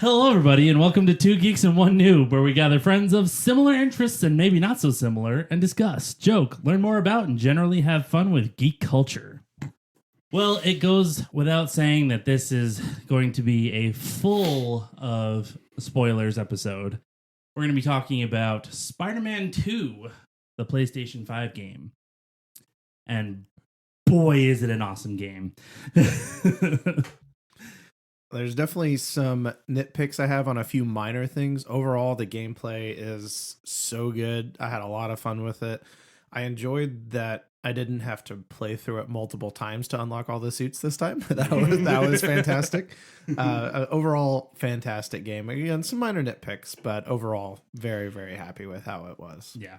Hello, everybody, and welcome to Two Geeks and One Noob, where we gather friends of similar interests and maybe not so similar and discuss, joke, learn more about, and generally have fun with geek culture. Well, it goes without saying that this is going to be a full of spoilers episode. We're going to be talking about Spider-Man 2, the PlayStation 5 game. And boy, is it an awesome game. There's definitely some nitpicks I have on a few minor things. Overall, the gameplay is so good. I had a lot of fun with it. I enjoyed that I didn't have to play through it multiple times to unlock all the suits this time. that was fantastic. Overall, fantastic game. Again, some minor nitpicks, but overall, very, very happy with how it was. Yeah.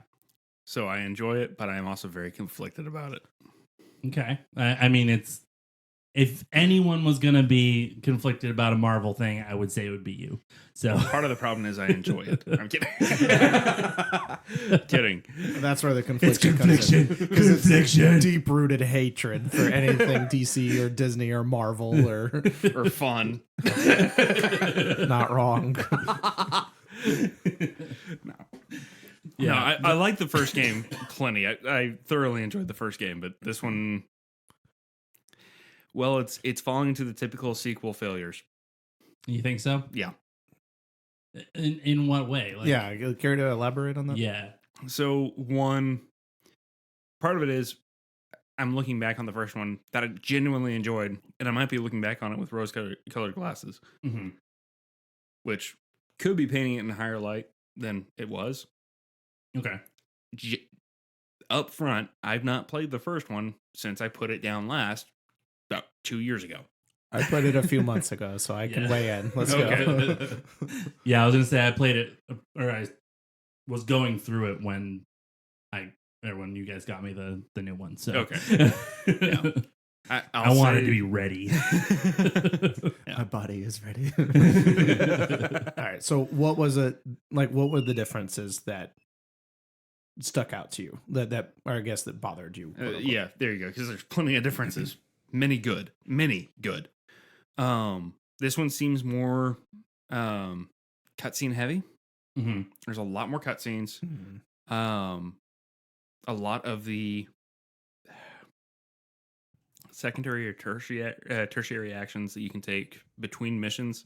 So I enjoy it, but I am also very conflicted about it. Okay. I mean, if anyone was going to be conflicted about a Marvel thing, I would say it would be you. So Part of the problem is I enjoy it. I'm kidding. Kidding. That's where the confliction comes in. Confliction. Deep-rooted hatred for anything DC or Disney or Marvel or fun. Not wrong. No. Yeah. No, I like the first game plenty. I thoroughly enjoyed the first game, but this one, well, it's falling into the typical sequel failures. You think so? Yeah. In what way? Like, Yeah, care to elaborate on that? Yeah. So one part of it is I'm looking back on the first one that I genuinely enjoyed, and I might be looking back on it with rose-colored glasses, Mm-hmm. which could be painting it in a higher light than it was. Okay. Up front, I've not played the first one since I put it down last about 2 years ago. I played it a few months ago, so I can weigh in. Let's go. Yeah, I was gonna say I played it, or I was going through it when you guys got me the new one. So Okay. Yeah. I wanted to be ready. My body is ready. All right. So what was it like? What were the differences that stuck out to you that or I guess that bothered you? Yeah, there you go. Because there's plenty of differences. Many good. This one seems more cutscene heavy. Mm-hmm. There's a lot more cutscenes. Mm-hmm. A lot of the secondary or tertiary actions that you can take between missions.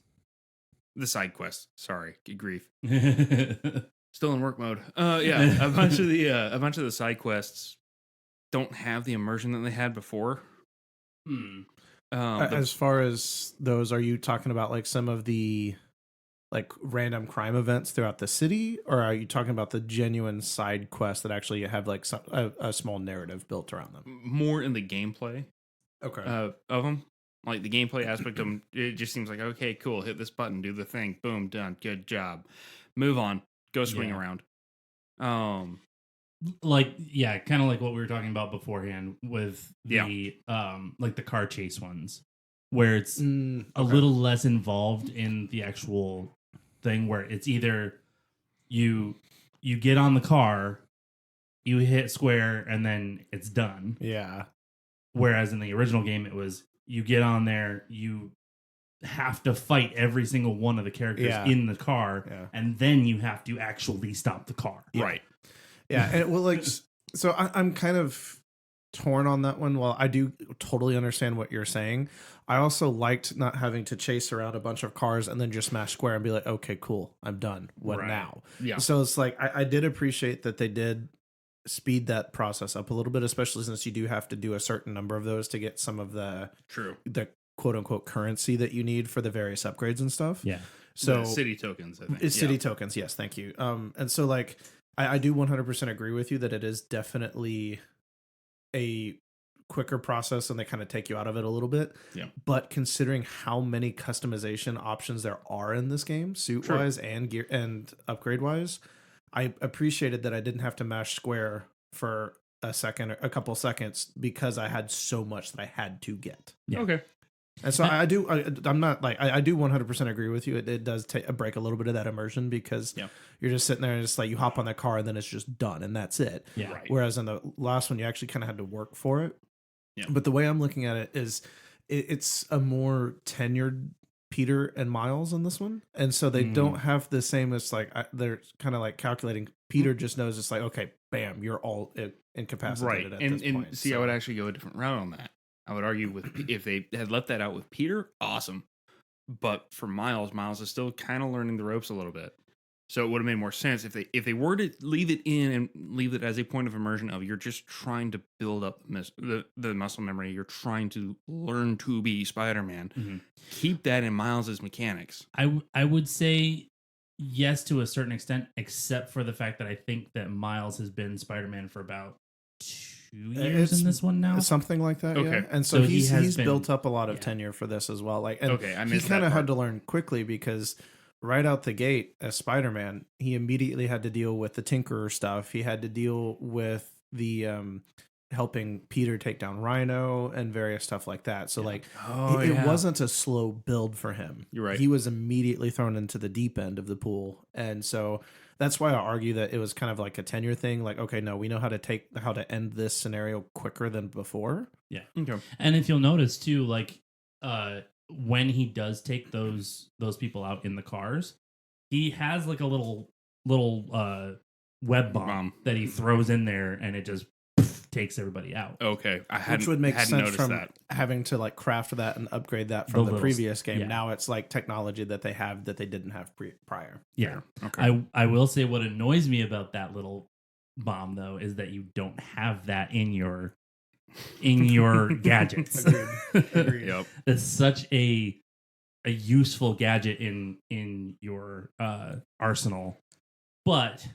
The side quests. Sorry, good grief. Still in work mode. Yeah, a bunch of the side quests don't have the immersion that they had before. As far as those, are you talking about like some of the like random crime events throughout the city, or are you talking about the genuine side quests that actually have like a small narrative built around them? More in the gameplay. Okay. Of them, like the gameplay aspect of them, it just seems like, okay, cool, hit this button, do the thing, boom, done, good job, move on, go swing around. Like, yeah, kind of like what we were talking about beforehand with the like the car chase ones, where it's a little less involved in the actual thing, where it's either you get on the car, you hit square, and then it's done. Yeah. Whereas in the original game, it was you get on there, you have to fight every single one of the characters in the car, and then you have to actually stop the car. Right. Yeah. And well, like, so I'm kind of torn on that one. While I do totally understand what you're saying, I also liked not having to chase around a bunch of cars and then just smash square and be like, okay, cool, I'm done. What now? Yeah. So it's like, I did appreciate that they did speed that process up a little bit, especially since you do have to do a certain number of those to get some of the quote unquote currency that you need for the various upgrades and stuff. Yeah. So the city tokens, I think. It's city tokens. Yes. Thank you. And so like, I do 100% agree with you that it is definitely a quicker process and they kind of take you out of it a little bit. Yeah. But considering how many customization options there are in this game, suit wise and gear and upgrade wise, I appreciated that I didn't have to mash square for a couple seconds because I had so much that I had to get. Yeah. Okay. And so I do 100% agree with you. It does take a break a little bit of that immersion because you're just sitting there and it's like you hop on that car and then it's just done and that's it. Yeah. Right. Whereas in the last one, you actually kind of had to work for it. Yeah. But the way I'm looking at it is it's a more tenured Peter and Miles in this one, and so they don't have the same as like they're kind of like calculating. Peter just knows it's like, okay, bam, you're all incapacitated at this point. And see, I would actually go a different route on that. I would argue with if they had left that out with Peter, awesome. But for Miles is still kind of learning the ropes a little bit. So it would have made more sense if they were to leave it in and leave it as a point of immersion of you're just trying to build up the muscle memory. You're trying to learn to be Spider-Man. Mm-hmm. Keep that in Miles's mechanics. I would say yes to a certain extent, except for the fact that I think that Miles has been Spider-Man for about 2 years in this one now, something like that. Okay, yeah. And so he's built up a lot of tenure for this as well. Like, and okay, he kind of had to learn quickly because right out the gate as Spider-Man, he immediately had to deal with the Tinkerer stuff. He had to deal with the helping Peter take down Rhino and various stuff like that. So like, it wasn't a slow build for him. You're right. He was immediately thrown into the deep end of the pool, and so that's why I argue that it was kind of like a tenure thing. Like, okay, no, we know how to end this scenario quicker than before. Yeah. Okay. And if you'll notice too, like, when he does take those people out in the cars, he has like a little web bomb that he throws in there, and it just takes everybody out. Okay, which would make sense from having to like craft that and upgrade that from the previous game. Yeah. Now it's like technology that they have that they didn't have prior. Yeah. Okay. I will say what annoys me about that little bomb though is that you don't have that in your gadgets. Agreed. Yep. It's such a useful gadget in your arsenal, but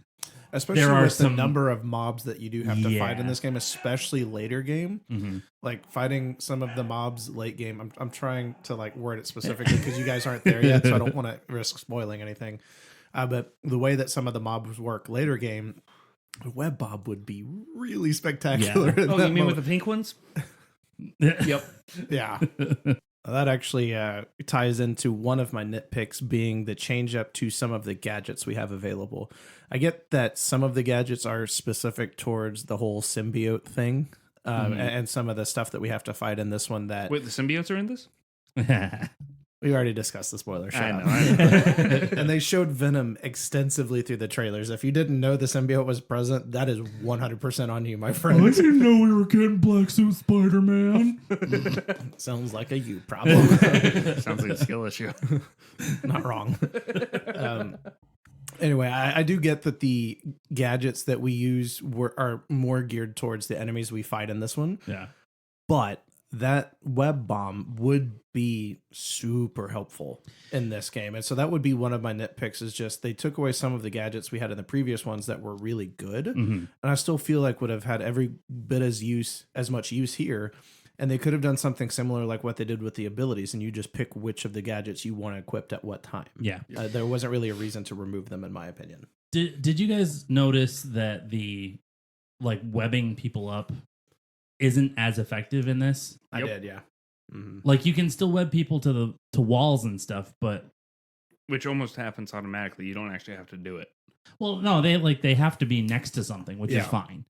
especially with the number of mobs that you do have to fight in this game, especially later game. Mm-hmm. Like fighting some of the mobs late game. I'm trying to like word it specifically because you guys aren't there yet, so I don't want to risk spoiling anything. But the way that some of the mobs work later game, Web Bob would be really spectacular. Yeah. Oh, you mean with the pink ones? Yep. Yeah. That actually ties into one of my nitpicks being the change up to some of the gadgets we have available. I get that some of the gadgets are specific towards the whole symbiote thing, and some of the stuff that we have to fight in this one that... Wait, the symbiotes are in this? We already discussed the spoiler. I know. And they showed Venom extensively through the trailers. If you didn't know the symbiote was present, that is 100% on you, my friend. I didn't know we were getting Black Suit Spider-Man. Sounds like a you problem. Sounds like a skill issue. Not wrong. Anyway, I do get that the gadgets that we use are more geared towards the enemies we fight in this one. Yeah. But that web bomb would be super helpful in this game. And so that would be one of my nitpicks is just they took away some of the gadgets we had in the previous ones that were really good. Mm-hmm. And I still feel like would have had every bit as much use here. And they could have done something similar like what they did with the abilities, and you just pick which of the gadgets you want equipped at what time. Yeah. There wasn't really a reason to remove them, in my opinion. Did you guys notice that the like webbing people up isn't as effective in this? I did, yeah. Mm-hmm. Like you can still web people to walls and stuff, but which almost happens automatically. You don't actually have to do it. Well, no, they have to be next to something, which is fine.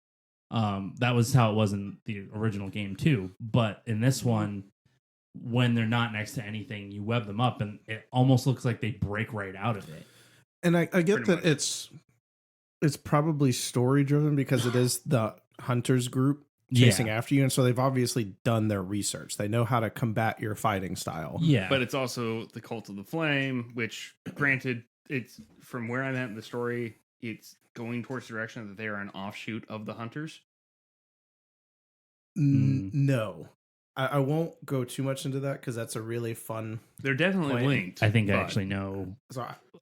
That was how it was in the original game too. But in this one, when they're not next to anything, you web them up, and it almost looks like they break right out of it. And I get that it's probably story driven because it is the hunters group chasing after you, and so they've obviously done their research. They know how to combat your fighting style. Yeah, but it's also the Cult of the Flame, which, granted, it's from where I'm at in the story, it's going towards the direction that they are an offshoot of the Hunters. No, I won't go too much into that because that's a really fun. They're definitely linked. I think I actually know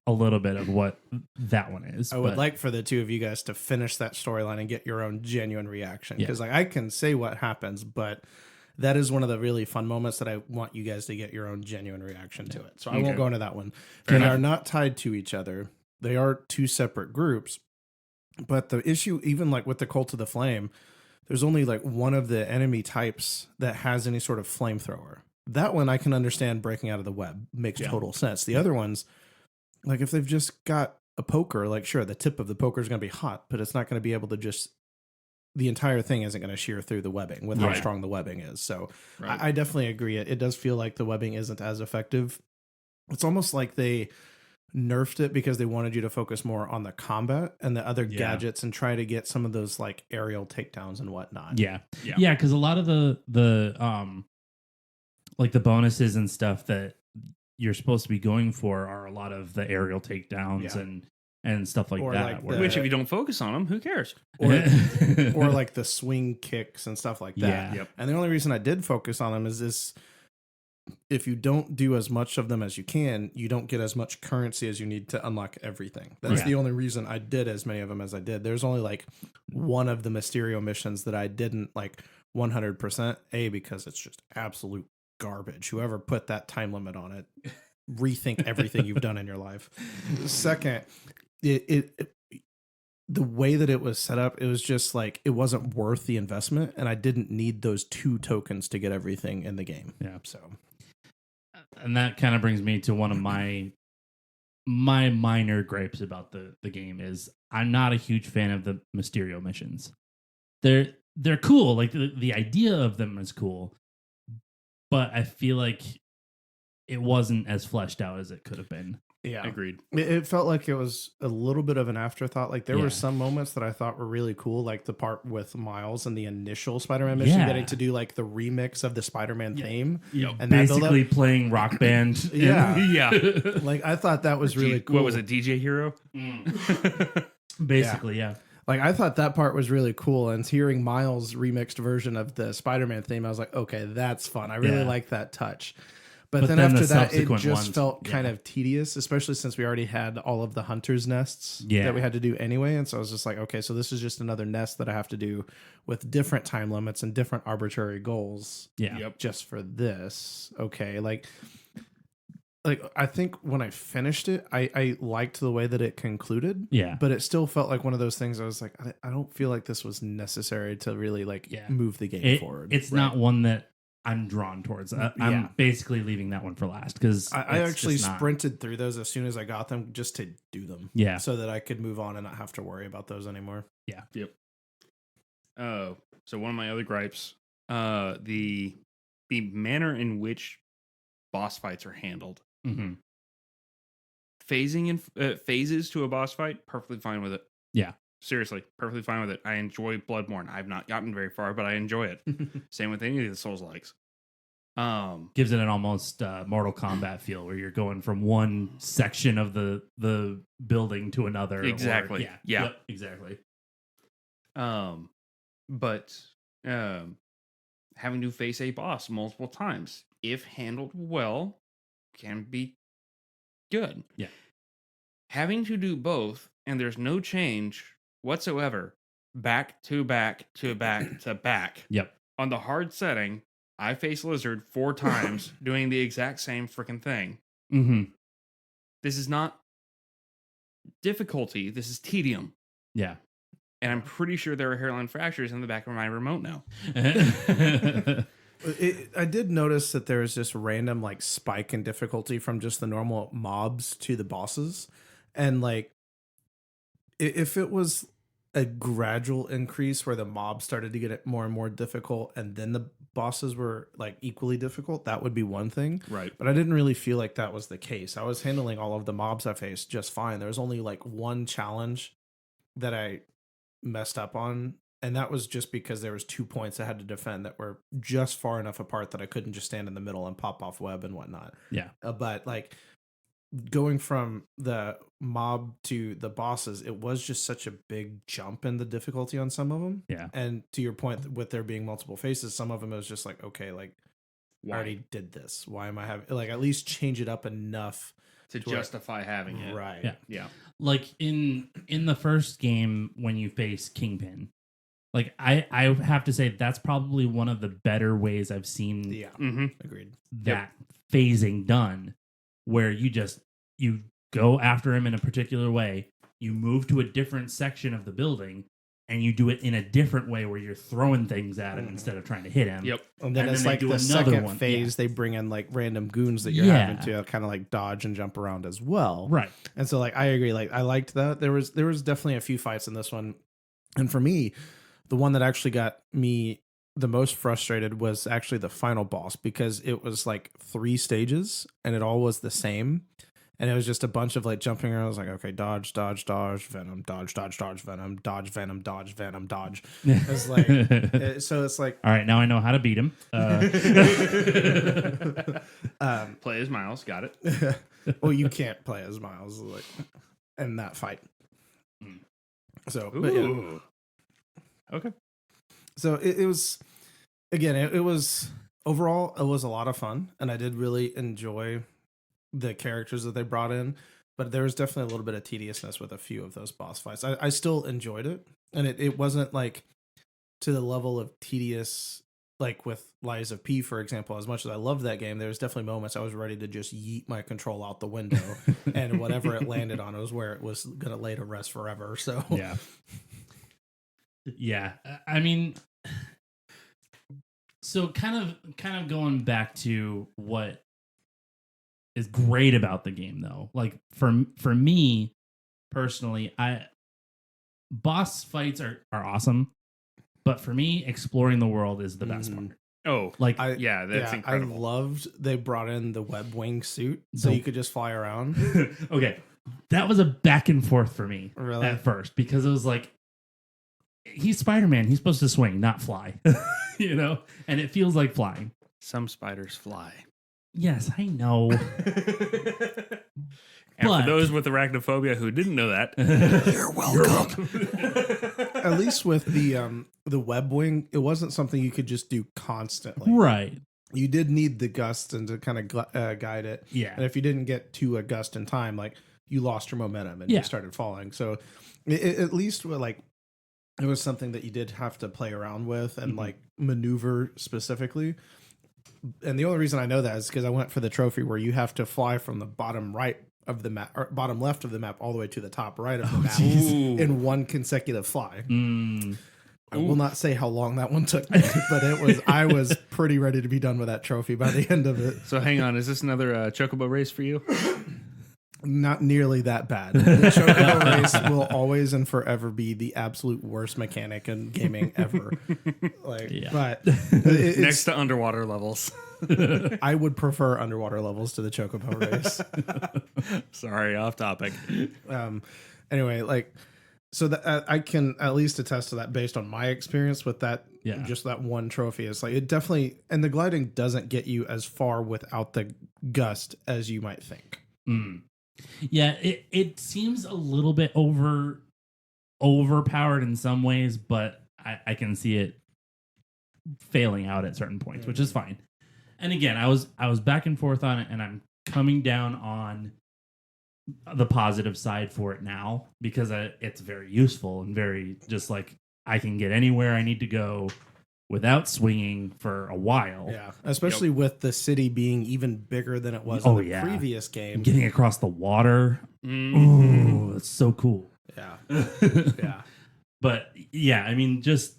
a little bit of what that one is. I would like for the two of you guys to finish that storyline and get your own genuine reaction, because like I can say what happens, but that is one of the really fun moments that I want you guys to get your own genuine reaction to it. So I won't go into that one. They are not tied to each other. They are two separate groups. But the issue, even like with the Cult of the Flame, there's only like one of the enemy types that has any sort of flamethrower. That one I can understand breaking out of the web. Makes total sense. The other ones, like if they've just got a poker, like sure, the tip of the poker is going to be hot, but it's not going to be able to just, the entire thing isn't going to shear through the webbing with how strong the webbing is. So I definitely agree. It does feel like the webbing isn't as effective it's almost like they nerfed it because they wanted you to focus more on the combat and the other gadgets and try to get some of those like aerial takedowns and whatnot. Yeah. Because a lot of the like the bonuses and stuff that you're supposed to be going for are a lot of the aerial takedowns and stuff like Or that. like Which, if you don't focus on them, who cares? or like the swing kicks and stuff like that. Yeah. And the only reason I did focus on them is this: if you don't do as much of them as you can, you don't get as much currency as you need to unlock everything. That's the only reason I did as many of them as I did. There's only like one of the Mysterio missions that I didn't like 100%. Because it's just absolute garbage. Whoever put that time limit on it, rethink everything you've done in your life. Second, it the way that it was set up, it was just like it wasn't worth the investment, and I didn't need those 2 tokens to get everything in the game. Yeah. So, and that kind of brings me to one of my minor gripes about the game is I'm not a huge fan of the Mysterio missions. They're cool, like the idea of them is cool, but I feel like it wasn't as fleshed out as it could have been. yeah, Agreed. it felt like it was a little bit of an afterthought. Like there were some moments that I thought were really cool, like the part with Miles and the initial Spider-Man mission, getting to do like the remix of the Spider-Man theme, and basically playing Rock Band. Yeah. Like I thought that was really cool. What was it, DJ Hero? Basically, yeah. Like I thought that part was really cool, and hearing Miles' remixed version of the Spider-Man theme, I was like, okay, that's fun. I really like that touch. But then after that, it just felt kind of tedious, especially since we already had all of the hunter's nests that we had to do anyway. And so I was just like, okay, so this is just another nest that I have to do with different time limits and different arbitrary goals. Yeah. Just for this. Okay. Like I think when I finished it, I liked the way that it concluded. Yeah. But it still felt like one of those things I was like, I don't feel like this was necessary to really move the game forward. It's not one that I'm drawn towards. I'm basically leaving that one for last because I actually sprinted through those as soon as I got them just to do them. Yeah. So that I could move on and not have to worry about those anymore. Yeah. Yep. So one of my other gripes, the manner in which boss fights are handled. Mm-hmm. Phasing in phases to a boss fight, perfectly fine with it. Yeah. Seriously, perfectly fine with it. I enjoy Bloodborne. I've not gotten very far, but I enjoy it. Same with any of the Souls likes. Gives it an almost Mortal Kombat feel where you're going from one section of the building to another. Exactly. Yeah. Yep, exactly. But having to face a boss multiple times, if handled well, can be good. Yeah. Having to do both, and there's no change whatsoever, back to back to back to back. Yep. On the hard setting, I face Lizard 4 times doing the exact same freaking thing. Mm-hmm. This is not difficulty. This is tedium. Yeah. And I'm pretty sure there are hairline fractures in the back of my remote now. I did notice that there was this random spike in difficulty from just the normal mobs to the bosses. And if it was a gradual increase where the mobs started to get it more and more difficult and then the bosses were equally difficult, that would be one thing. Right. But I didn't really feel like that was the case. I was handling all of the mobs I faced just fine. There was only one challenge that I messed up on, and that was just because there was 2 points I had to defend that were just far enough apart that I couldn't just stand in the middle and pop off web and whatnot. Yeah. But going from the mob to the bosses, it was just such a big jump in the difficulty on some of them. Yeah. And to your point, with there being multiple faces, some of them it was just okay, I already did this. Why am I having at least change it up enough to justify having it. Right. Yeah. Yeah. In the first game when you face Kingpin, I have to say that's probably one of the better ways I've seen Agreed. that phasing done, where you go after him in a particular way, you move to a different section of the building, and you do it in a different way where you're throwing things at him instead of trying to hit him. Yep. And then it's they the another second one. phase, they bring in random goons that you're having to kind of dodge and jump around as well. Right. And so I agree. I liked that. There was definitely a few fights in this one. And for me, the one that actually got me the most frustrated was actually the final boss, because it was like 3 stages and it all was the same. And it was just a bunch of like jumping around. I was like, okay, dodge, dodge, dodge, venom, dodge, dodge, dodge, venom, dodge, venom, dodge, venom, dodge. It's like, so it's like, all right, now I know how to beat him. Play as Miles. Got it. well, you can't play as Miles like in that fight. So, but yeah. Ooh. Okay. So it was, again, it was overall, it was a lot of fun, and I did really enjoy the characters that they brought in, but there was definitely a little bit of tediousness with a few of those boss fights. I still enjoyed it, and it wasn't like to the level of tedious like with Lies of P, for example. As much as I loved that game, there was definitely moments I was ready to just yeet my control out the window, and whatever it landed on, it was where it was gonna lay to rest forever. So yeah. I mean, so kind of going back to what is great about the game, though. Like for me personally, boss fights are awesome, but for me, exploring the world is the best part. Oh, like that's incredible. I loved they brought in the web wing suit, so you could just fly around. Okay, that was a back and forth for me at first, because it was like, he's Spider-Man, he's supposed to swing, not fly, you know, and it feels like flying. Some spiders fly. Yes, I know. And for those with arachnophobia who didn't know that, you're welcome. At least with the web wing, it wasn't something you could just do constantly. Right. You did need the gust and to kind of guide it. Yeah. And if you didn't get to a gust in time, like you lost your momentum and you started falling. So at least like it was something that you did have to play around with and like maneuver specifically. And the only reason I know that is because I went for the trophy where you have to fly from the bottom right of the map, or bottom left of the map, all the way to the top right of the map in one consecutive fly. I will not say how long that one took me, but I was pretty ready to be done with that trophy by the end of it. So hang on, is this another Chocobo race for you? Not nearly that bad. The Chocobo race will always and forever be the absolute worst mechanic in gaming ever. But next to underwater levels. I would prefer underwater levels to the Chocobo race. Sorry, off topic. Anyway, like, so that I can at least attest to that based on my experience with that. Yeah. Just that one trophy. It's like it definitely, and the gliding doesn't get you as far without the gust as you might think. Yeah, it seems a little bit overpowered in some ways, but I can see it failing out at certain points, which is fine. And again, I was back and forth on it, and I'm coming down on the positive side for it now, because it's very useful and very just like I can get anywhere I need to go without swinging for a while. Yeah, especially with the city being even bigger than it was in the previous game. Getting across the water. Ooh, that's so cool. Yeah. Yeah. But yeah, I mean, just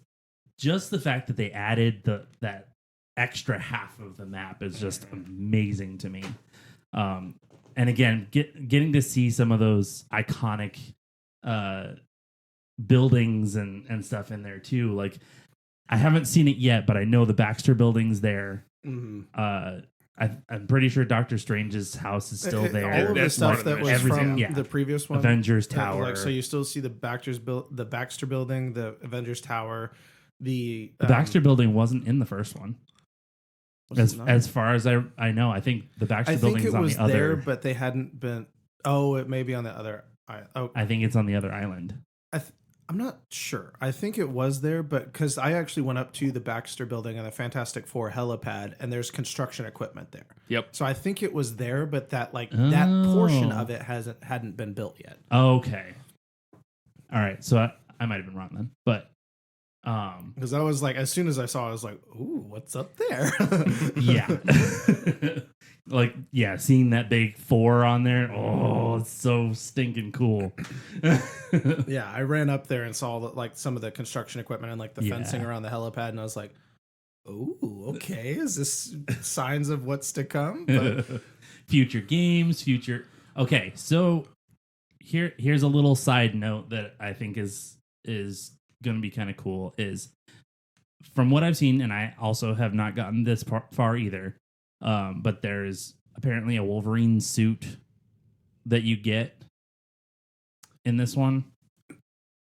the fact that they added that extra half of the map is just amazing to me. And again, getting to see some of those iconic buildings and stuff in there too. Like, I haven't seen it yet, but I know the Baxter Building's there. I'm pretty sure Doctor Strange's house is still there. All of the stuff that was from the previous one, Avengers Tower. So you still see the Baxter Building, the Avengers Tower. The Baxter Building wasn't in the first one. As far as I know, I think the Baxter Building is on the other. There, but they hadn't been. Oh, it may be on the other. I think it's on the other island. I'm not sure. I think it was there, but because I actually went up to the Baxter Building and the Fantastic Four helipad, and there's construction equipment there. Yep. So I think it was there, but that that portion of it hadn't been built yet. Okay. All right. So I might have been wrong then, but because I was like, as soon as I saw it, I was like, ooh, what's up there? Yeah. Like, yeah, seeing that big 4 on there, oh, it's so stinking cool. Yeah, I ran up there and saw some of the construction equipment and the fencing around the helipad, and I was like, oh, okay, is this signs of what's to come? But future games, Okay, so here's a little side note that I think is going to be kind of cool. Is from what I've seen, and I also have not gotten this far either, but there's apparently a Wolverine suit that you get in this one.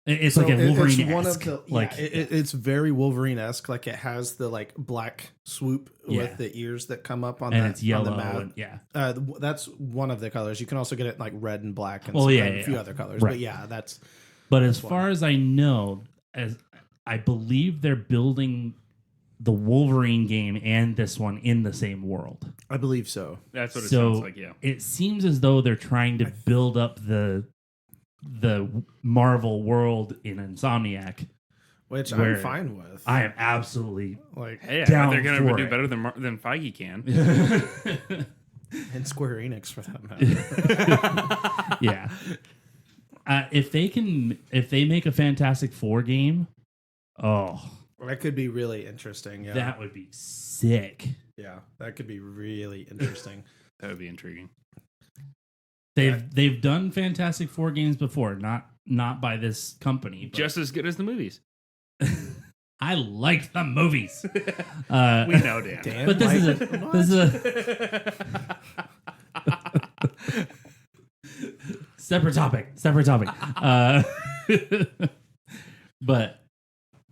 It's like a Wolverine-esque. It's very Wolverine-esque. Like it has the like black swoop with the ears that come up on it's yellow. On the map. That's one of the colors. You can also get it like red and black and a few other colors. Right. But yeah, that's. But as far as I know, as I believe they're building the Wolverine game and this one in the same world. I believe so. That's what it sounds like. Yeah. It seems as though they're trying to build up the Marvel world in Insomniac, which I'm fine with. I am absolutely like, hey, down they're going to do it. better than Feige can, and Square Enix for that matter. Yeah, if they make a Fantastic Four game, that could be really interesting. Yeah, that would be sick. Yeah, that could be really interesting. That would be intriguing. They've done Fantastic Four games before, not by this company, but just as good as the movies. I liked the movies. We know, Dan. But this is a separate topic. But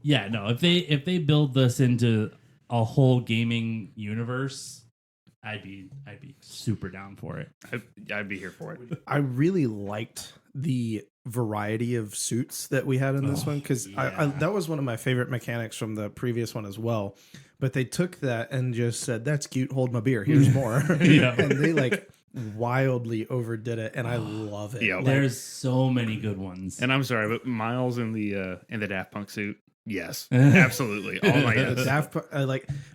yeah, no. If they build this into a whole gaming universe, I'd be super down for it. I'd be here for it. I really liked the variety of suits that we had in this one because that was one of my favorite mechanics from the previous one as well. But they took that and just said, "That's cute. Hold my beer. Here's more." And they like wildly overdid it, and I love it. Yeah, like, there's so many good ones. And I'm sorry, but Miles in the Daft Punk suit. Yes, absolutely. All my yes. Daft Punk,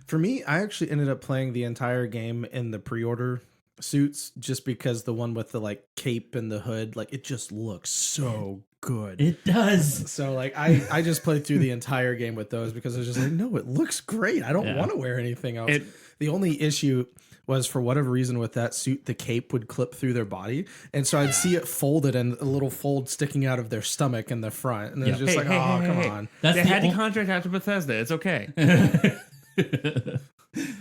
for me, I actually ended up playing the entire game in the pre-order suits just because the one with the like cape and the hood, like it just looks so good. It does. So like I just played through the entire game with those because I was just like, no, it looks great. I don't want to wear anything else. The only issue was for whatever reason with that suit, the cape would clip through their body. And so I'd see it folded and a little fold sticking out of their stomach in the front. And it was just come on. They had to contract out to Bethesda. It's okay.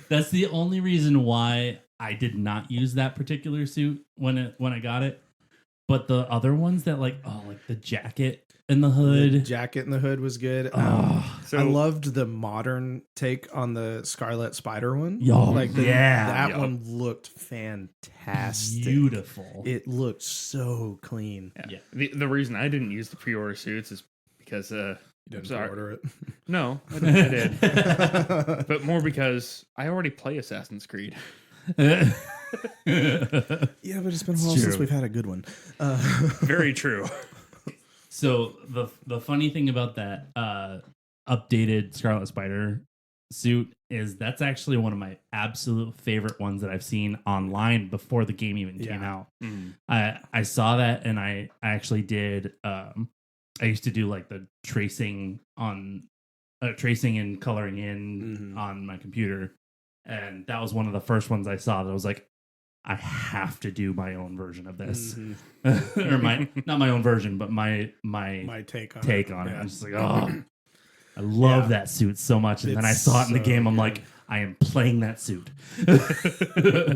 That's the only reason why I did not use that particular suit when I got it. But the other ones that like the jacket and the hood. The jacket and the hood was good. So I loved the modern take on the Scarlet Spider one. That one looked fantastic. Beautiful. It looked so clean. Yeah. The reason I didn't use the pre-order suits is because you didn't pre-order it. No, I did. But more because I already play Assassin's Creed. Yeah, but it's been a while since we've had a good one. Very true. So the funny thing about that updated Scarlet Spider suit is that's actually one of my absolute favorite ones that I've seen online before the game even came out. I saw that and I actually did. I used to do like the tracing and coloring in on my computer, and that was one of the first ones I saw that I was like, I have to do my own version of this, or not my own version, but my take on it. I'm just like, I love that suit so much, and then I saw it in the game. I'm like, I am playing that suit.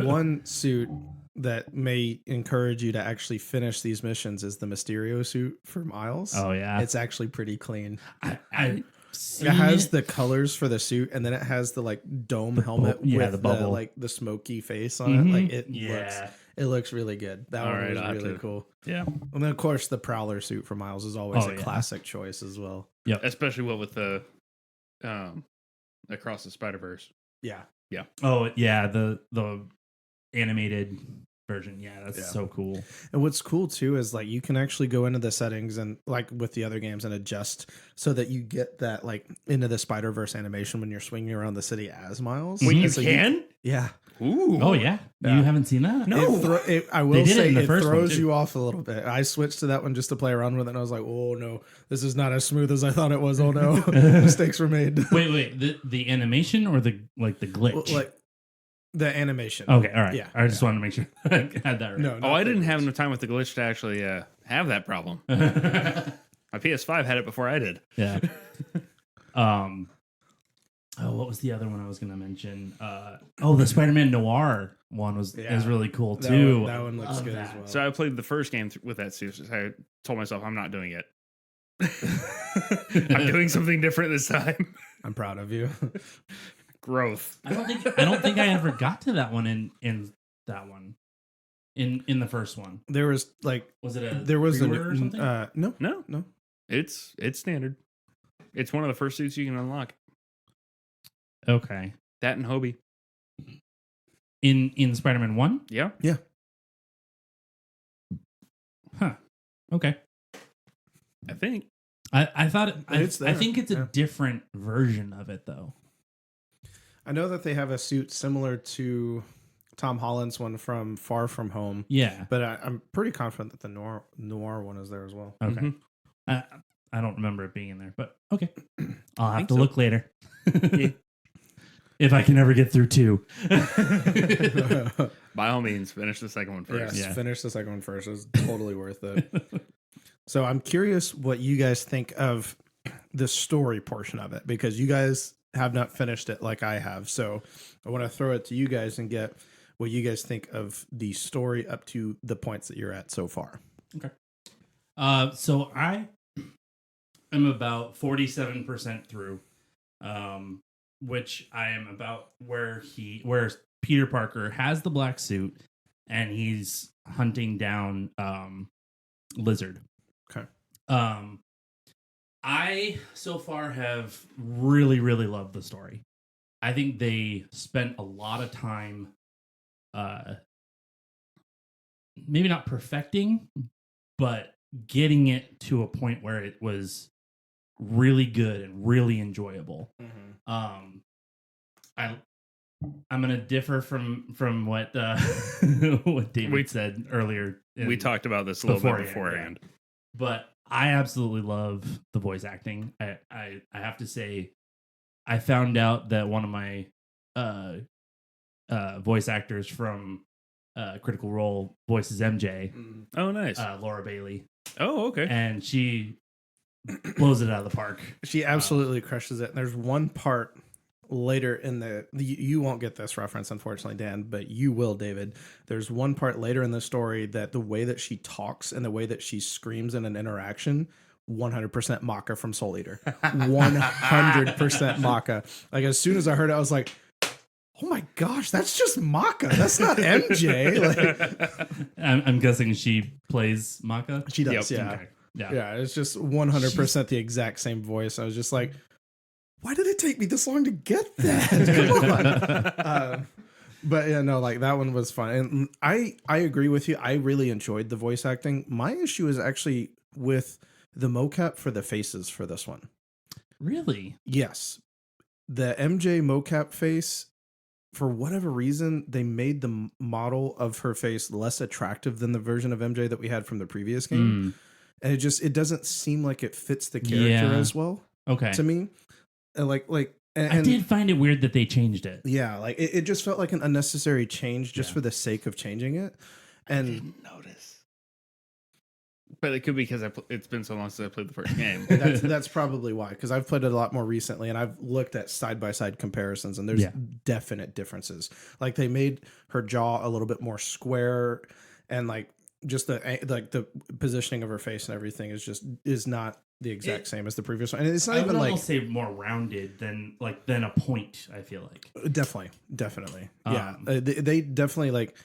One suit that may encourage you to actually finish these missions is the Mysterio suit for Miles. Oh yeah, it's actually pretty clean. It has the colors for the suit, and then it has the like dome helmet with the bubble, like the smoky face on it. Like it looks really good. That one was really cool. Yeah, and then of course the Prowler suit for Miles is always a classic choice as well. Yep, especially with the Across the Spider-Verse. Yeah. Oh yeah, the animated version. Yeah, that's so cool. And what's cool too is like you can actually go into the settings and like with the other games and adjust so that you get that like into the Spider-Verse animation when you're swinging around the city as Miles. Wait, you can? Yeah. Ooh. Oh yeah. You haven't seen that? No. I will say it throws you off a little bit. I switched to that one just to play around with it, and I was like, oh no, this is not as smooth as I thought it was. Oh no, mistakes were made. Wait, the animation or the glitch? Like the animation. Okay, all right. Yeah, I just wanted to make sure I had that right. No, I didn't have enough time with the glitch to actually have that problem. My PS5 had it before I did. Yeah. Oh, what was the other one I was going to mention? The Spider-Man Noir one is really cool too. That one looks good as well. So I played the first game with that suit. So I told myself I'm not doing it. I'm doing something different this time. I'm proud of you. Growth. I don't think I ever got to that one in that one. In the first one. There was like Was it a there was pre-order or something? No. It's standard. It's one of the first suits you can unlock. Okay. That and Hobie. In Spider-Man 1? Yeah. Huh. Okay. I think. I thought It's I think it's a there. different version of it though. I know that they have a suit similar to Tom Holland's one from Far From Home. Yeah. But I'm pretty confident that the noir one is there as well. Okay. Mhm. I don't remember it being in there, but okay. I'll have think to so. look later. Yeah. If I can ever get through 2. By all means, finish the second one first. Yes, Yeah. finish the second one first. It was totally worth it. So I'm curious what you guys think of the story portion of it, because you guys have not finished it like I have. So I want to throw it to you guys and get what you guys think of the story up to the points that you're at so far. Okay. So I am about 47% through, which I am about where Peter Parker has the black suit and he's hunting down Lizard. Okay. I so far have really, really loved the story. I think they spent a lot of time maybe not perfecting, but getting it to a point where it was really good and really enjoyable. I'm gonna differ from what what David said earlier. We talked about this a little bit beforehand. But I absolutely love the voice acting. I have to say, I found out that one of my voice actors from Critical Role voices MJ. Oh, nice. Laura Bailey. Oh, okay. And she blows it out of the park. She absolutely crushes it. And there's one part later in you won't get this reference, unfortunately, Dan, but you will, David. There's one part later in the story that the way that she talks and the way that she screams in an interaction, 100% Maka from Soul Eater. 100% Maka. Like, as soon as I heard it, I was like, oh my gosh, that's just Maka. That's not MJ. Like, I'm guessing she plays Maka. she does, Yep. yeah. Okay. Yeah. Yeah, it's just 100% the exact same voice. I was just like, why did it take me this long to get that? Come on. But yeah, no, like that one was fun. And I agree with you. I really enjoyed the voice acting. My issue is actually with the mocap for the faces for this one. Really? Yes. The MJ mocap face, for whatever reason, they made the model of her face less attractive than the version of MJ that we had from the previous game. And it doesn't seem like it fits the character as well. Okay. To me. And I did find it weird that they changed it. Yeah, like it just felt like an unnecessary change just for the sake of changing it. And I didn't notice. But it could be because it's been so long since I played the first game. that's probably why, because I've played it a lot more recently and I've looked at side-by-side comparisons and there's definite differences. Like they made her jaw a little bit more square, and like just the positioning of her face and everything is not the exact same as the previous one. And it's not I even would like almost say more rounded than a point, I feel like. Definitely. Yeah. They definitely like,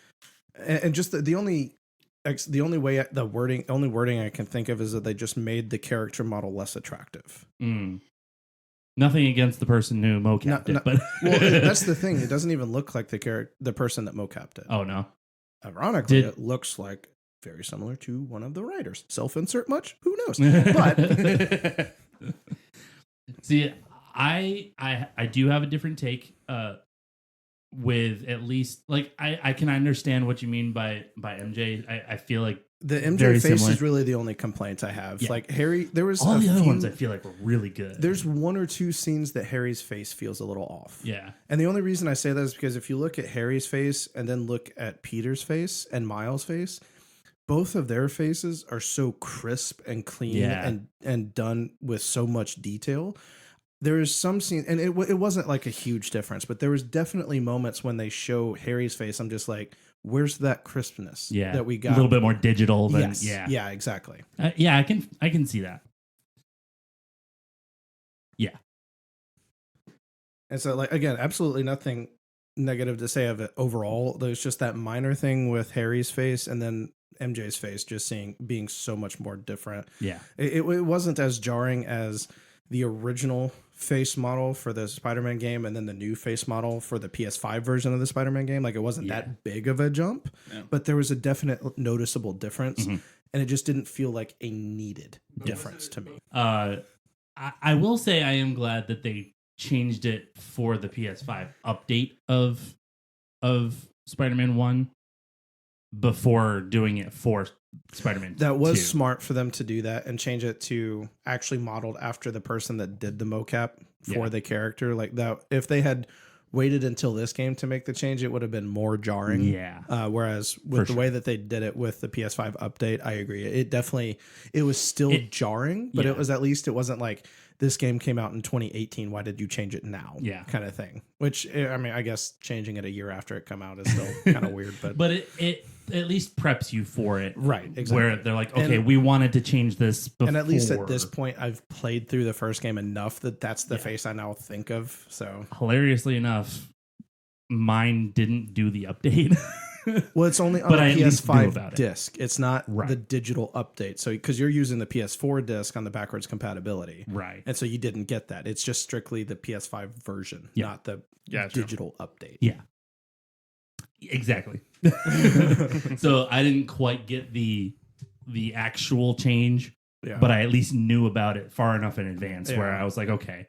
and just the only way the only wording I can think of is that they just made the character model less attractive. Nothing against the person who mocapped it, but well, that's the thing. It doesn't even look like the person that mocapped it. Oh no. Ironically, it looks like very similar to one of the writers. Self-insert much? Who knows? But see, I do have a different take. With at least like I can understand what you mean by MJ. I feel like the MJ very face similar. is really the only complaint I have. Yeah. Like Harry, there was all the other few, ones I feel like were really good. There's one or two scenes that Harry's face feels a little off. Yeah. And the only reason I say that is because if you look at Harry's face and then look at Peter's face and Miles' face, both of their faces are so crisp and clean and done with so much detail. there is some scene, and it wasn't like a huge difference, but there was definitely moments when they show Harry's face. I'm just like, where's that crispness that we got? A little bit more digital than Yes. Yeah, exactly. Yeah, I can see that. Yeah. And so, like, again, absolutely nothing negative to say of it overall. There's just that minor thing with Harry's face and then MJ's face just being so much more different. Yeah. It wasn't as jarring as the original face model for the Spider-Man game and then the new face model for the PS5 version of the Spider-Man game. Like, it wasn't that big of a jump, but there was a definite noticeable difference, and it just didn't feel like a needed difference to me. I will say I am glad that they changed it for the PS5 update of Spider-Man 1 before doing it for Spider-Man 2. That was smart for them to do that and change it to actually modeled after the person that did the mocap for the character. Like that, if they had waited until this game to make the change, it would have been more jarring. Yeah. Whereas with the way that they did it with the PS5 update, I agree. It was still jarring, but it was at least, it wasn't like this game came out in 2018. Why did you change it now? Yeah. Kind of thing. Which, I mean, I guess changing it a year after it come out is still kind of weird. But it at least preps you for it. Right. Exactly. Where they're like, okay, we wanted to change this before. And at least at this point, I've played through the first game enough that that's the face I now think of. So hilariously enough, mine didn't do the update. Well, it's only on But the I at least knew PS5 about it. disc. It's not the digital update. So because you're using the PS4 disc on the backwards compatibility. Right. And so you didn't get that. It's just strictly the PS5 version, not the digital update. Yeah. Exactly. So I didn't quite get the actual change, but I at least knew about it far enough in advance where I was like, okay,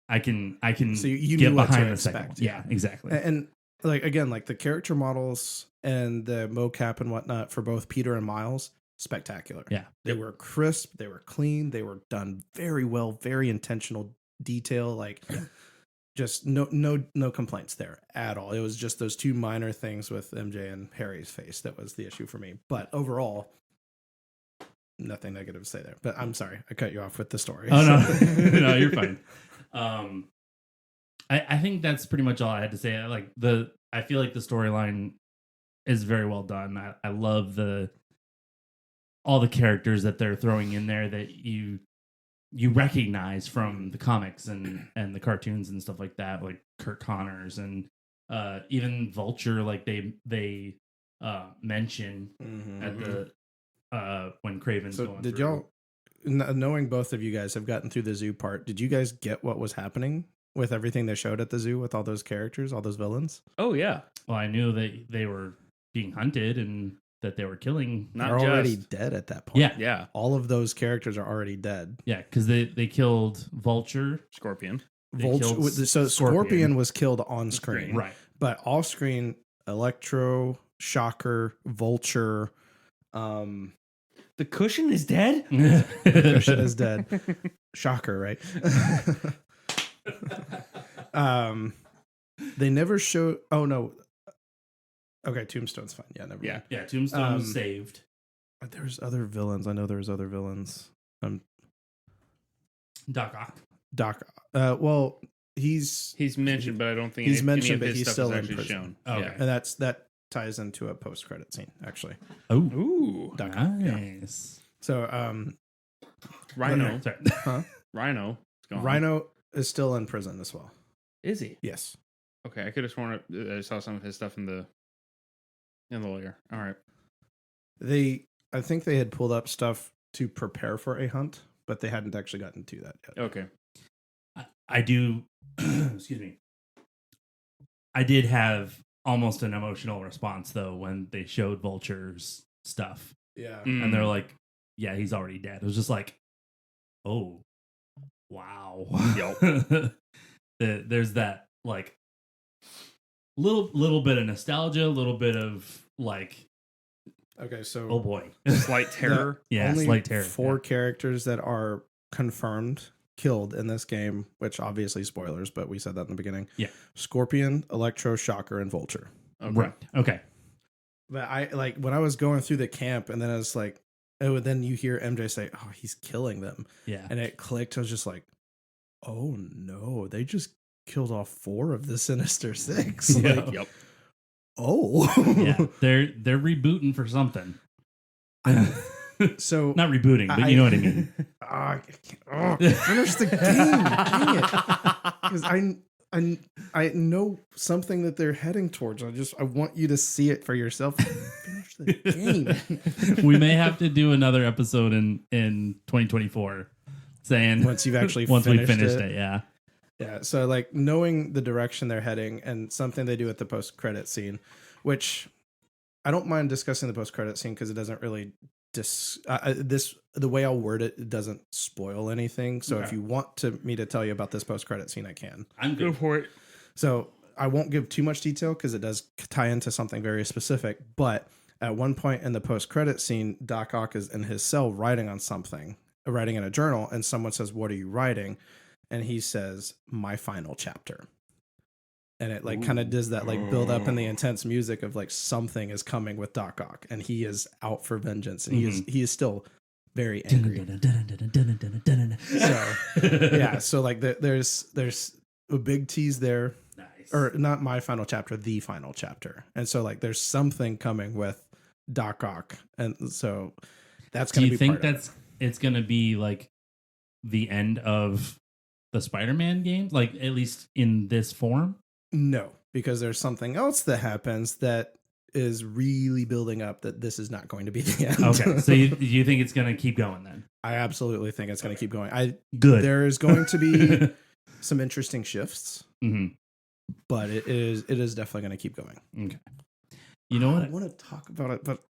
I can So you get knew what to behind the expect, second one. Yeah, exactly. And like, again, like the character models and the mocap and whatnot for both Peter and Miles, spectacular. Yeah. They were crisp, they were clean, they were done very well, very intentional detail. Like just no complaints there at all. It was just those two minor things with MJ and Harry's face that was the issue for me. But overall, nothing negative to say there. But I'm sorry, I cut you off with the story. Oh no, no, you're fine. I think that's pretty much all I had to say. I feel like the storyline is very well done. I love all the characters that they're throwing in there that you recognize from the comics and the cartoons and stuff like that, like Kurt Connors and even Vulture. Like they mention at the when Craven's going. Did through. y'all, knowing both of you guys have gotten through the zoo part, did you guys get what was happening with everything they showed at the zoo with all those characters, all those villains? Oh yeah. Well, I knew that they were being hunted and that they were killing. They're already dead at that point. Yeah. Yeah. All of those characters are already dead. Yeah, because they killed Vulture. Scorpion. So Scorpion was killed on screen. Right. But off screen, Electro, Shocker, Vulture, The cushion is dead? Cushion is dead. Shocker, right? They never show. Oh no. Okay, Tombstone's fine. Yeah, never mind. Yeah, Tombstone was saved. There's other villains. I know there's other villains. Doc Ock. Doc. Well, he's mentioned, but I don't think he's any mentioned, of but his he's stuff still is in actually prison. shown. Okay. Yeah. and that ties into a post-credit scene, actually. Oh, Ooh. Doc Ock, yeah. nice. So, Rhino. Sorry. huh? Rhino. Is gone. Rhino is still in prison as well. Is he? Yes. Okay, I could have sworn I saw some of his stuff in the layer. All right. I think they had pulled up stuff to prepare for a hunt, but they hadn't actually gotten to that yet. Okay. I do. Excuse me. I did have almost an emotional response though when they showed Vulture's stuff, Yeah. and they're like, "Yeah, he's already dead." It was just like, "Oh, wow." Yep. There's that like little bit of nostalgia, a little bit of like, Okay, so oh boy, Slight terror. yeah, only slight terror. 4 characters that are confirmed killed in this game, which obviously spoilers, but we said that in the beginning. Yeah. Scorpion, Electro, Shocker, and Vulture. Okay. Right. Okay. But I like when I was going through the camp, and then I was like, oh, then you hear MJ say, "Oh, he's killing them," Yeah. and it clicked. I was just like, oh no, they just killed off 4 of the Sinister Six. Yeah. Like, Yep. oh. Yeah, they're rebooting for something. So Not rebooting, but you know what I mean. I can't, finish the game. Dang it. Because I know something that they're heading towards. I want you to see it for yourself. Finish the game. We may have to do another episode in 2024 saying Once you've actually we finished finished it. it. Yeah. Yeah, so like knowing the direction they're heading and something they do at the post-credit scene, which I don't mind discussing the post-credit scene because it doesn't really the way I'll word it, it doesn't spoil anything. So if you want me to tell you about this post-credit scene, I can. I'm Go for it. So I won't give too much detail because it does tie into something very specific. But at one point in the post-credit scene, Doc Ock is in his cell writing on something, writing in a journal, and someone says, "What are you writing?" And he says, "My final chapter." And it like kind of does that like build up in the intense music of like something is coming with Doc Ock, and he is out for vengeance, and he is still very angry. So yeah, so like there's a big tease there, Nice. or not my final chapter, the final chapter, and so like there's something coming with Doc Ock, and so that's Do gonna you be. think part of that's it's gonna be like the end of the Spider-Man games, like at least in this form? No, because there's something else that happens that is really building up that this is not going to be the end. Okay, so you think it's gonna keep going then? I absolutely think it's going to keep going. Good. There is going to be some interesting shifts, Mhm. but it is definitely going to keep going. Okay. You know I what? want to talk about it, but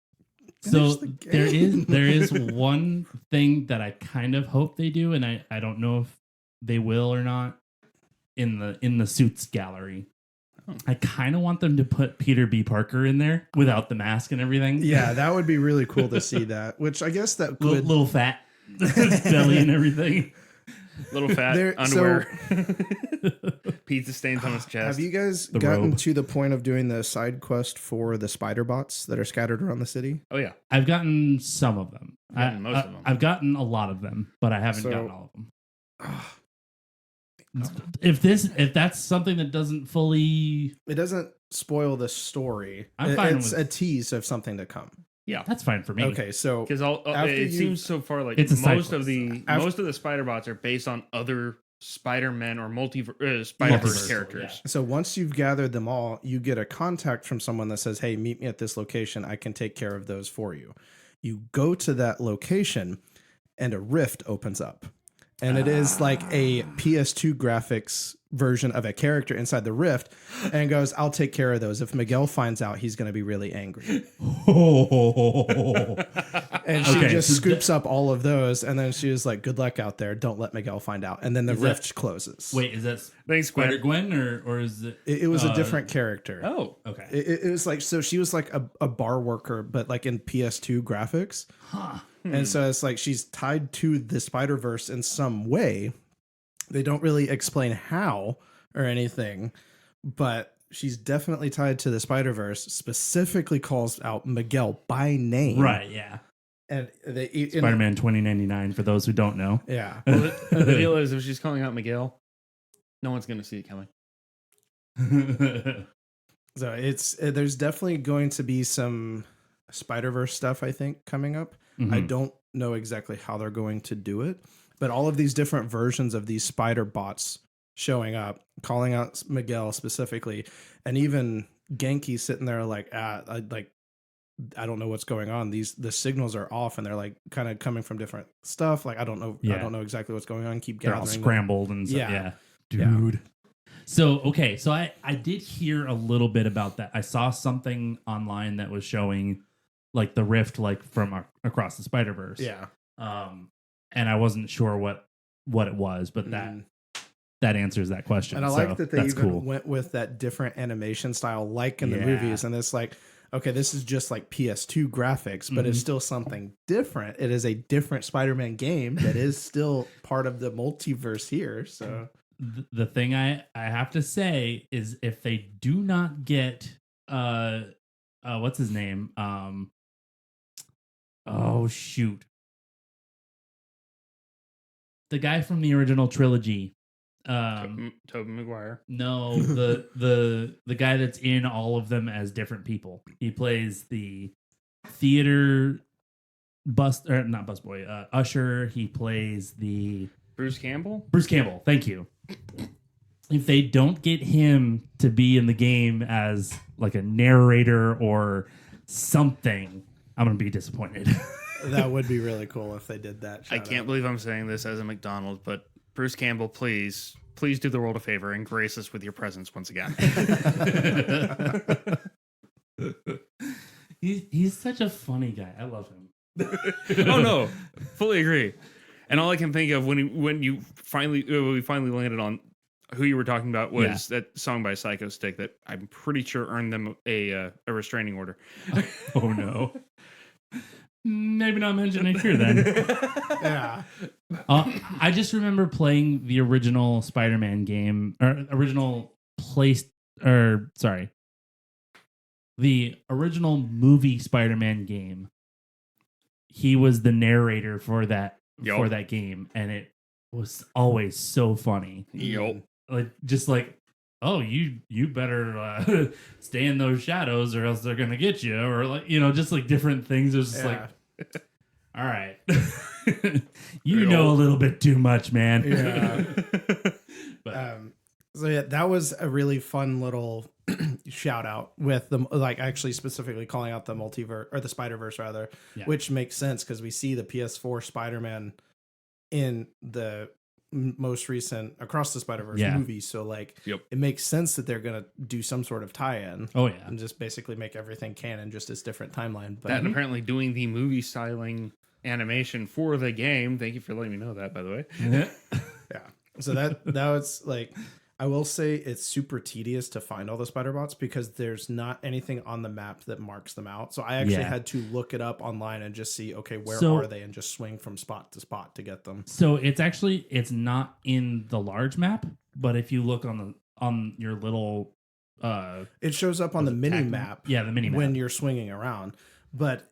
So finish the there game. is one thing that I kind of hope they do, and I don't know if they will or not in the suits gallery. Oh. I kind of want them to put Peter B. Parker in there without the mask and everything. Yeah, that would be really cool to see that. Which I guess that could. Little fat belly and everything. Little fat There- underwear. Pizza stains on his chest. Have you guys The gotten robe. to the point of doing the side quest for the spider bots that are scattered around the city? Oh yeah. I've gotten some of them. Gotten most of them. I've gotten a lot of them, but I haven't So- gotten all of them. Ah, If that's something that doesn't fully, it doesn't spoil the story. I'm fine It's with- a tease of something to come. Yeah. that's fine for me. Okay, so Because After it you- seems so far like It's a side most of quest. the After- most of the spider bots are based on other Spider-Man or Spider-Verse Multiversal, characters. So once you've gathered them all, you get a contact from someone that says, "Hey, meet me at this location. I can take care of those for you." You go to that location and a rift opens up. And it is like a PS2 graphics version of a character inside the rift, and goes, "I'll take care of those. If Miguel finds out, he's going to be really angry." And she Okay, just so scoops up all of those, and then she was like, "Good luck out there. Don't let Miguel find out." And then the Is that- rift closes. Wait, is that Thanks, Spider Gwen. Gwen or is it? It was a uh, different character. Oh, Okay. It was like, so she was like a bar worker, but like in PS2 graphics. Huh. And so it's like she's tied to the Spider-Verse in some way. They don't really explain how or anything, but she's definitely tied to the Spider-Verse, specifically calls out Miguel by name. Right. Yeah. And they, Spider-Man 2099 for those who don't know. Yeah. well, the deal is if she's calling out Miguel, no one's gonna see it coming. So there's definitely going to be some Spider-Verse stuff, I think, coming up. I Mhm. don't know exactly how they're going to do it, but all of these different versions of these spider bots showing up, calling out Miguel specifically, and even Genki sitting there like, I don't know what's going on. The signals are off, and they're like kind of coming from different stuff. Like I don't know exactly what's going on. Keep They're gathering all them. scrambled and stuff. Yeah. Yeah. Dude. So, okay. So I did hear a little bit about that. I saw something online that was showing like the rift, like from across the Spider-Verse. Yeah. And I wasn't sure what it was, but that answers that question. And I So like that they that's even cool. went with that different animation style, like in the Yeah. movies. And it's like, okay, this is just like PS2 graphics, but it's still something different. It is a different Spider-Man game that is still part of the multiverse here. So The thing I have to say is if they do not get what's his name? Oh shoot. The guy from the original trilogy. Tobey Maguire. No, the guy that's in all of them as different people. He plays the theater not busboy, usher. He plays the Bruce Campbell. Bruce Campbell. Thank you. If they don't get him to be in the game as like a narrator or something, I'm gonna be disappointed. That would be really cool if they did that. I can't believe I'm saying this as a McDonald's, but Bruce Campbell, please do the world a favor and grace us with your presence once again. He's such a funny guy. I love him. Oh no, fully agree. And all I can think of when we finally landed on who you were talking about was that song by Psycho Stick that I'm pretty sure earned them a restraining order. Oh no. Maybe not mention it here then. Yeah. I just remember playing the original Spider-Man game, or the original movie Spider-Man game. He was the narrator for that game, and it was always so funny. Yup. Oh, you better stay in those shadows or else they're gonna get you, or just like different things. It was just all right, you know a little bit too much, man. Yeah. But So yeah, that was a really fun little shout out with them, like actually specifically calling out the multiverse or the Spider-Verse rather, which makes sense because we see the PS4 Spider-Man in the most recent Across the Spider-Verse movie. So like, it makes sense that they're going to do some sort of tie-in. Oh yeah. And just basically make everything canon, just as different timeline. But that and apparently doing the movie styling animation for the game. Thank you for letting me know that, by the way. Yeah. So that was like, I will say it's super tedious to find all the spider bots because there's not anything on the map that marks them out. So I actually had to look it up online and just see, okay, where are they, and just swing from spot to spot to get them. So it's not in the large map, but if you look on your little it shows up on the mini map. Yeah, the mini map when you're swinging around. But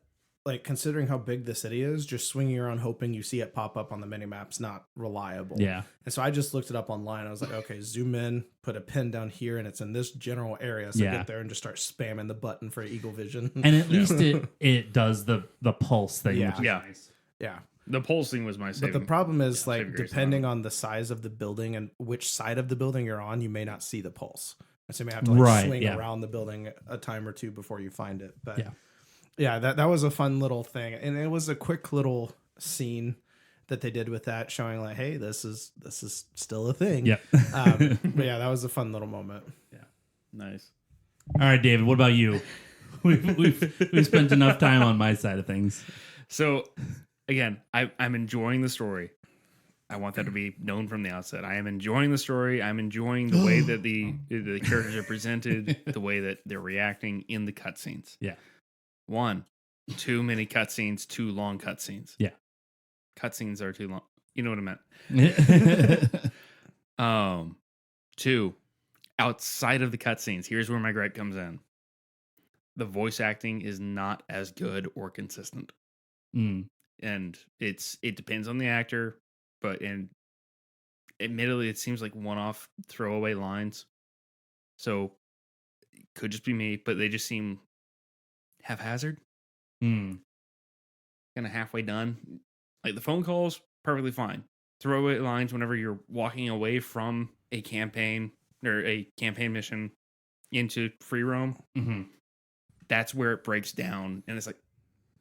like considering how big the city is, just swinging around hoping you see it pop up on the mini map's not reliable. Yeah. And so I just looked it up online. I was like, okay, zoom in, put a pin down here, and it's in this general area. So get there and just start spamming the button for Eagle Vision. And at least it does the pulse thing. Yeah. Which is nice. Yeah. The pulsing was my saving. But the problem is like depending on the size of the building and which side of the building you're on, you may not see the pulse. So you may have to swing around the building a time or two before you find it. But yeah, that was a fun little thing. And it was a quick little scene that they did with that, showing like, hey, this is still a thing. Yeah. But yeah, that was a fun little moment. Yeah. Nice. All right, David, what about you? We've spent enough time on my side of things. So again, I'm enjoying the story. I want that to be known from the outset. I am enjoying the story. I'm enjoying the way that the characters are presented, the way that they're reacting in the cutscenes. Yeah. 1, too many cutscenes, too long cutscenes. Yeah. Cutscenes are too long. You know what I meant. 2, outside of the cutscenes, here's where my gripe comes in. The voice acting is not as good or consistent. And it depends on the actor, but admittedly, it seems like one-off throwaway lines. So it could just be me, but they just seem haphazard. Kind of halfway done. Like the phone calls, perfectly fine. Throwaway lines whenever you're walking away from a campaign or a campaign mission into free roam. That's where it breaks down, and it's like,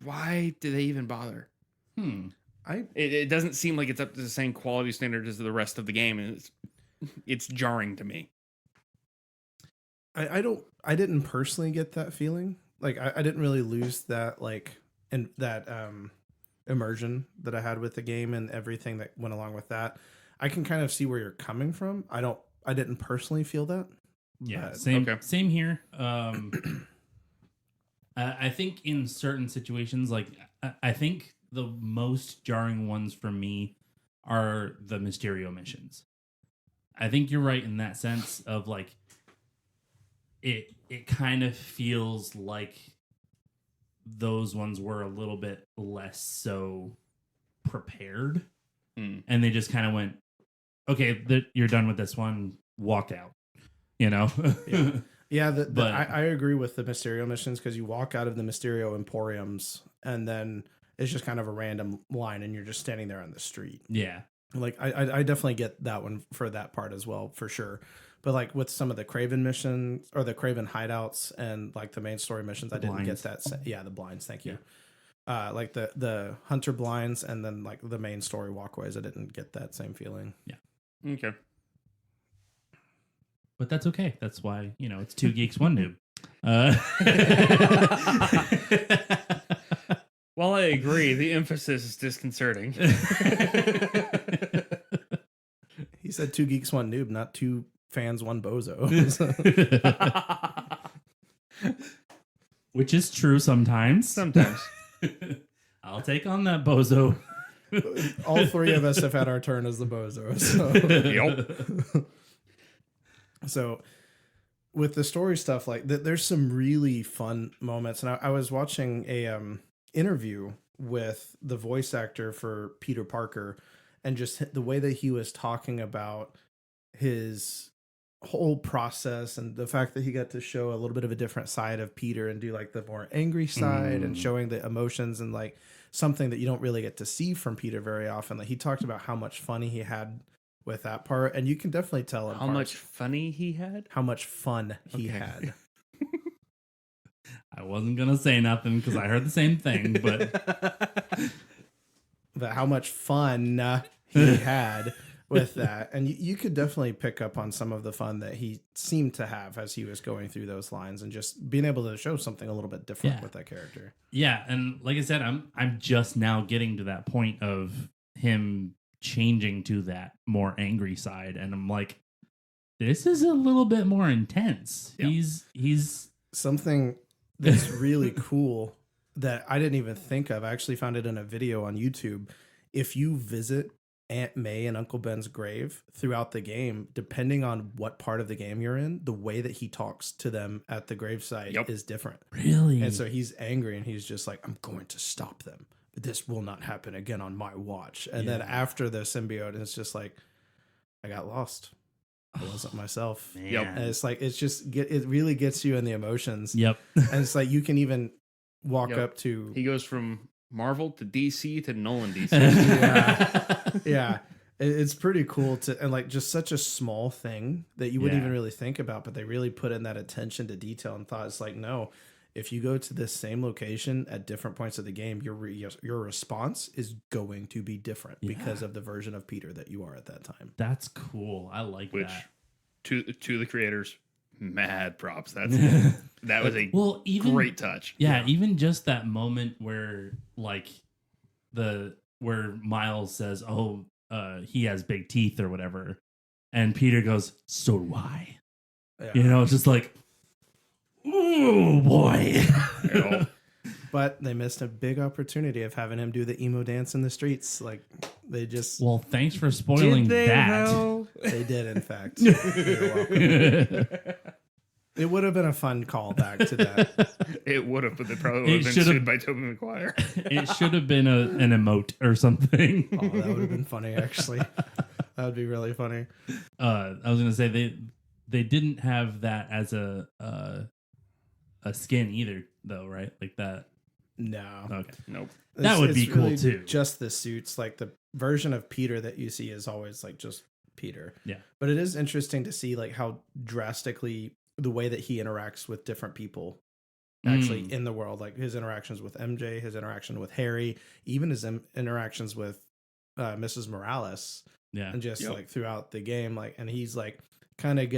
why do they even bother? It doesn't seem like it's up to the same quality standard as the rest of the game, and it's jarring to me. I didn't personally get that feeling. Like I didn't really lose that immersion that I had with the game and everything that went along with that. I can kind of see where you're coming from. I didn't personally feel that. Yeah, same here. I think in certain situations, like I think the most jarring ones for me are the Mysterio missions. I think you're right in that sense of like it kind of feels like those ones were a little bit less so prepared, and they just kind of went, okay, you're done with this one, walk out. You know? Yeah, But- I agree with the Mysterio missions because you walk out of the Mysterio Emporiums and then it's just kind of a random line and you're just standing there on the street. Yeah. Like I definitely get that one for that part as well, for sure. But like with some of the Craven missions or the Craven hideouts and like the main story missions, I didn't get that. Yeah, the blinds. Thank you. Like the hunter blinds and then like the main story walkways, I didn't get that same feeling. Yeah. Okay. But that's okay. That's why, it's 2 geeks, 1 noob. While I agree, the emphasis is disconcerting. He said 2 geeks, 1 noob, not 2 fans, 1 bozo. Which is true sometimes. Sometimes. I'll take on that bozo. All 3 of us have had our turn as the bozo. So. Yep. So with the story stuff, like there's some really fun moments. And I was watching a interview with the voice actor for Peter Parker and just the way that he was talking about his whole process and the fact that he got to show a little bit of a different side of Peter and do like the more angry side and showing the emotions and like something that you don't really get to see from Peter very often. Like he talked about how much fun he had with that part, and you can definitely tell how much funny he had, how much fun he had. I wasn't gonna say nothing because I heard the same thing, but how much fun he had with that, and you could definitely pick up on some of the fun that he seemed to have as he was going through those lines, and just being able to show something a little bit different with that character. Yeah, and like I said, I'm just now getting to that point of him changing to that more angry side, and I'm like, this is a little bit more intense. Yeah. He's something that's really cool that I didn't even think of. I actually found it in a video on YouTube. If you visit Aunt May and Uncle Ben's grave throughout the game, depending on what part of the game you're in, the way that he talks to them at the gravesite is different. Really? And so he's angry and he's just like, I'm going to stop them. This will not happen again on my watch. And then after the symbiote, it's just like, I got lost. I wasn't myself. Yep. And it's like, it really gets you in the emotions. Yep. And it's like, you can even walk up to. He goes from Marvel to DC to Nolan DC. Yeah. It's pretty cool and like just such a small thing that you wouldn't even really think about, but they really put in that attention to detail and thought it's like, no, if you go to this same location at different points of the game, your response is going to be different because of the version of Peter that you are at that time. That's cool. I like that. To the creators, mad props. That was a great touch. Yeah, even just that moment where like where Miles says, "Oh, he has big teeth" or whatever, and Peter goes, "So do I." Yeah. It's just like, oh boy. But they missed a big opportunity of having him do the emo dance in the streets. Like they just. Well, thanks for spoiling that. They did, in fact. You're welcome. It would have been a fun callback to that. It would have, but they probably would have been sued by Tobey Maguire. It should have been an emote or something. Oh, that would have been funny, actually. That would be really funny. I was gonna say they didn't have that as a skin either, though, right? Like that. No. Okay. Nope. That would be cool really too. Just the suits, like the version of Peter that you see is always like just Peter. Yeah. But it is interesting to see like how drastically the way that he interacts with different people actually in the world, like his interactions with MJ, his interaction with Harry, even his interactions with Mrs. Morales. Yeah. And just like throughout the game, like, and he's like kind of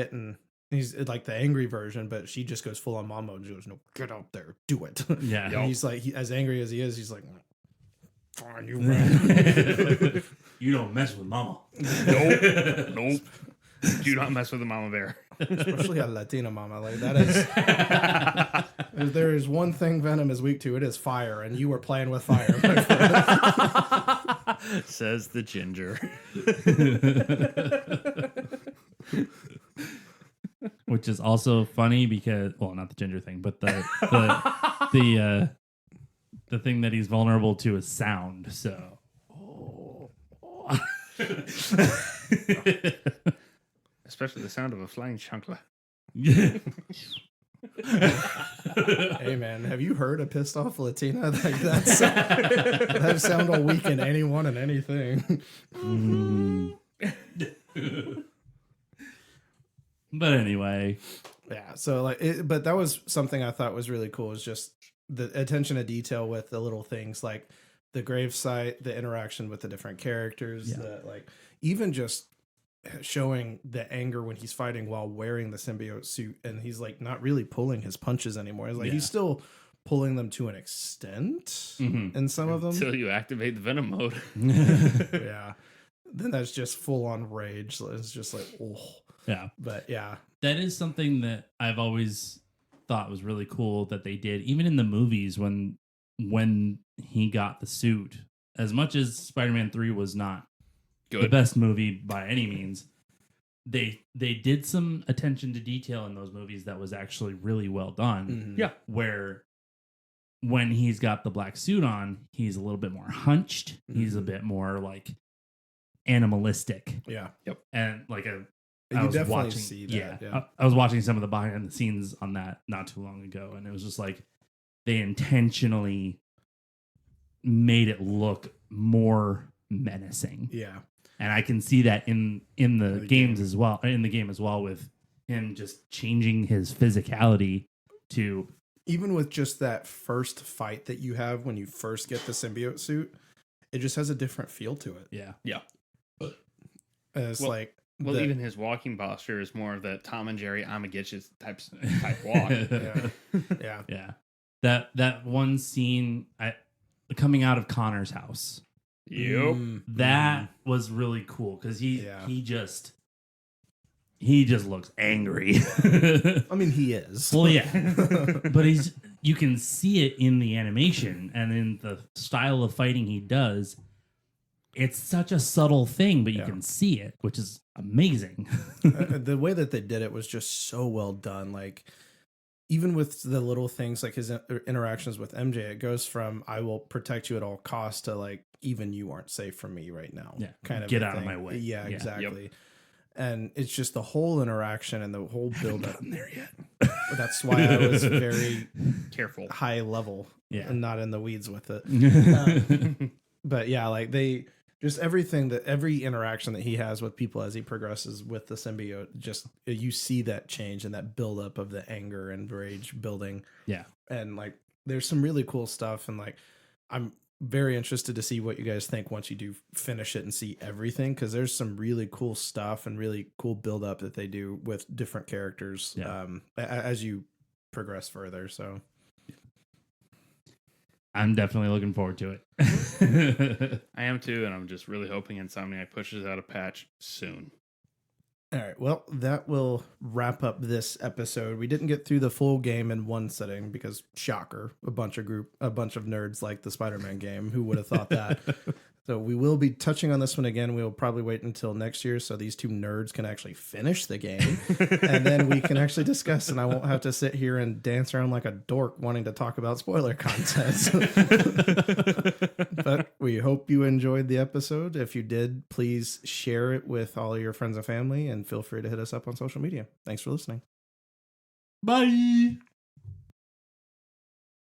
he's like the angry version, but she just goes full on mom mode and she goes, "No, get out there, do it." Yeah. And he's like, as angry as he is, he's like, "Fine, you run." You don't mess with mama. Nope. Do not mess with the mama bear. Especially a Latina mama. Like that is. If there is one thing Venom is weak to, it is fire, and you were playing with fire, my friend. Says the ginger. Which is also funny because, well, not the ginger thing, but the thing that he's vulnerable to is sound. So, Especially the sound of a flying chunkla. Hey man, have you heard a pissed off Latina? Like that sound will weaken anyone and anything. But anyway, Yeah, so but that was something I thought was really cool, is just the attention to detail with the little things like the gravesite, the interaction with the different characters, even just showing the anger when he's fighting while wearing the symbiote suit, and he's like not really pulling his punches anymore. It's like he's still pulling them to an extent in some of them until you activate the venom mode. Yeah, then that's just full on rage. It's just like, oh yeah. But yeah, that is something that I've always thought was really cool that they did, even in the movies when he got the suit. As much as Spider-Man 3 was not the best movie by any means, they did some attention to detail in those movies that was actually really well done. Yeah, where when he's got the black suit on, he's a little bit more hunched. He's a bit more like animalistic. Yeah. Yep. And like you definitely see that. Yeah. I was watching some of the behind the scenes on that not too long ago, and it was just like they intentionally made it look more menacing. Yeah. And I can see that in the games as well, in the game as well, with him just changing his physicality to, even with just that first fight that you have when you first get the symbiote suit, it just has a different feel to it. Yeah. And it's even his walking posture is more of the Tom and Jerry Amagetchis type walk. Yeah. That one scene coming out of Connor's house. Yep. That was really cool because he just looks angry. I mean, he is. Well, yeah, but you can see it in the animation and in the style of fighting he does. It's such a subtle thing, but you can see it, which is amazing. The way that they did it was just so well done. Like, even with the little things like his interactions with MJ, it goes from "I will protect you at all costs" to like, "Even you aren't safe from me right now." Yeah, kind of get out of my way. Yeah, exactly. Yep. And it's just the whole interaction and the whole build up. There yet? That's why I was very careful, high level, and not in the weeds with it. But yeah, like they just every interaction that he has with people as he progresses with the symbiote, just you see that change and that buildup of the anger and rage building. Yeah. And like there's some really cool stuff, and like I'm very interested to see what you guys think once you do finish it and see everything, because there's some really cool stuff and really cool buildup that they do with different characters as you progress further. So I'm definitely looking forward to it. I am too, and I'm just really hoping Insomniac pushes out a patch soon. All right, well, that will wrap up this episode. We didn't get through the full game in one sitting because, shocker, a bunch of nerds like the Spider-Man game. Who would have thought that? So we will be touching on this one again. We will probably wait until next year so these two nerds can actually finish the game, and then we can actually discuss, and I won't have to sit here and dance around like a dork wanting to talk about spoiler content. But we hope you enjoyed the episode. If you did, please share it with all of your friends and family, and feel free to hit us up on social media. Thanks for listening. Bye.